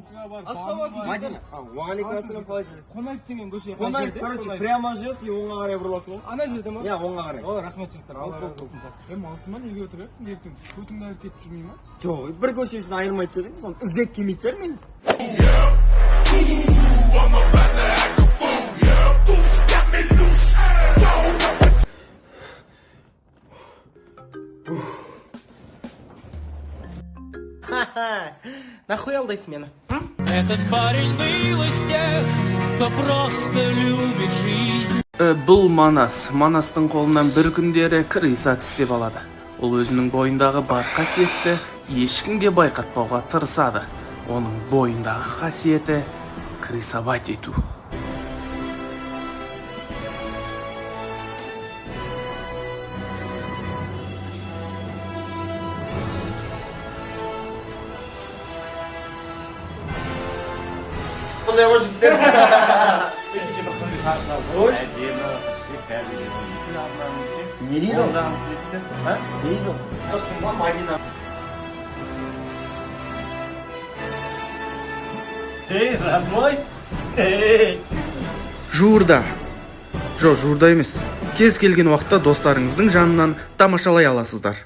Сухая бар. Мадина. Уағалейкум қалайсың? Қонаев деген көше. Қонаев, короче, прямо жүресің, оңға қарай бұрыласың ғой. Ана жерде ма? Иә, оңға қарай. Ой, рахмет жігіттер. Алла разы болсын. Алсың ба неге отырып? ертең көтіңді айырып кетіп жүрмей ма? Жоқ, бір көшесін айырмайды жүрген, соны іздеп келмейтін шығар мен. Нахуй алдайсың мені? Этот парень был из тех, кто просто любит жизнь. Бұл Манас. Манастың қолынан бір күндері крыса тістеп алады. Ол өзінің бойындағы бар қасиетті ешкімге байқатпауға тырысады. Оның бойындағы қасиеті крысовать ету. Қандай қош жігіттер? Қош? Не дейді ол? Не дейді ол? Қошқынға Мадина. Эй, родной! Эй! Жуырда. Жоқ, жуырда емес. Кез келген уақытта достарыңыздың жанынан тамашалай аласыздар.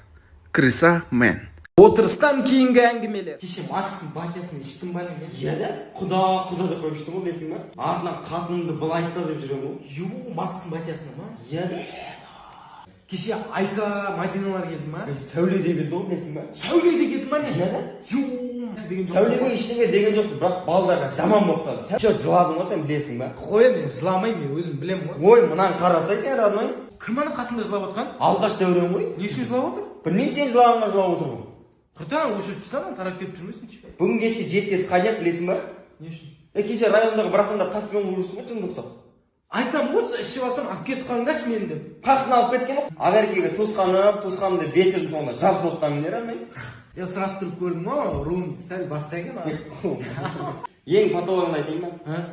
Крыса мен. Отырыстан кейінгі әңгімелер. Кеше Макстың батясын іштің ба неме? Иә да? Құда деп қоймыштың ғой білесің ба? Артынан қатынымды былай ұста деп жүрем ғой. Ю, Макстың батясына ма? Иә да? Кеше Айка Мадиналар келді ма? Сәуле деген ғой білесің ба? Сәуле де келді ма не? Иә да? Ю, деген жоқ. Сәулеге ештеңе деген жоқсың, бірақ балдарға жаман болып қалды. Че, жыладың ғой сен білесің ба? Қоя, мен жыламаймын, мен өзім білем ғой. Ой, мынаны қарасай сен, родной. Кім ана қасында жылап отқан? Алғаш дәурен ғой. Не үшін жылап отыр? Білмеймін, сен жылағанға жылап отыр ғой. Құртаң өшіріп тастаған, тарап кетіп жүрмесін. Бүгін кешке жетте сқадияқ білесің ба? Не үшін? Кеше райондағы брахандар таспен ұрысың ғой, жынды ұқсап. Айтам ғой, ішіп алсам алып кетіп қалыңдаршы мені деп. Қақын алып кеткен ғой. Ағеркеге тосқаным деп вечердің соңында жабысып отқанын не рамай? Я сұрастырып көрдім ғой, руым сәл басқа екен. Ең патологын айтайын ба?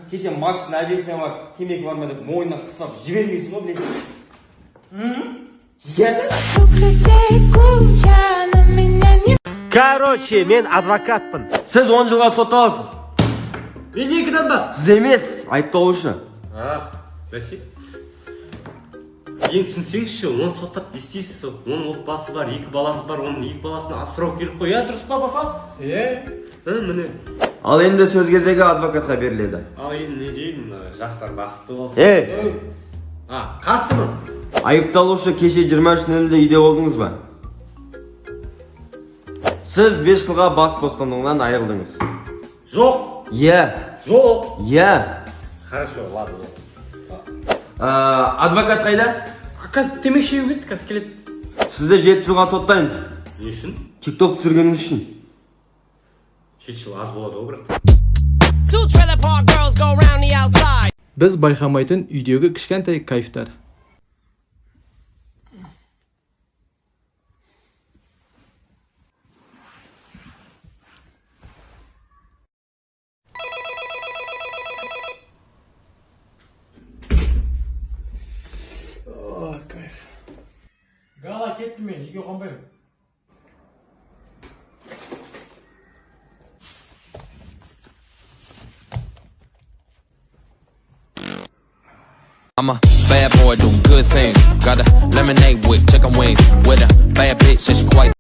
Кеше Макстың әжесіне бар, темекі бар ма деп мойнынан қысап жібермейсің ғой білесің. Короче, мен адвокатпын. Сіз 10 жылға сотталасыз. Мен не кінәм бар? Сіз емес, айыпталушы. Бәсе. Ең түсінсеңізші, оны соттап не істейсіз? Оның отбасы бар, 2 баласы бар, оның 2 баласына асырау керек қой. Я дұрыс па, бақа? Міне. Ал енді сөз кезегі адвокатқа беріледі. Ал енді не деймін, жастар бақытты болсын. Қарсымын. Айыпталушы кеше 23:00-де үйде болдыңыз ба? Сіз 5 жылға бас бостандығынан айырылдыңыз. Жоқ. Иә. Жоқ. Иә. Хорошо, ладно. Адвокат қайда? Темекі шеу кетті, қазір келеді. Сізді 7 жылға соттаймыз. Не үшін? TikTok түсіргеніңіз үшін. 7 жыл аз болады ғой, брат. Біз байқамайтын үйдегі кішкентай кайфтар. Кайф. Гала кетті мен, үйге қонбаймын. I'm a bad boy, do good things. Got a lemonade with chicken wings with a bad bitch, and she quite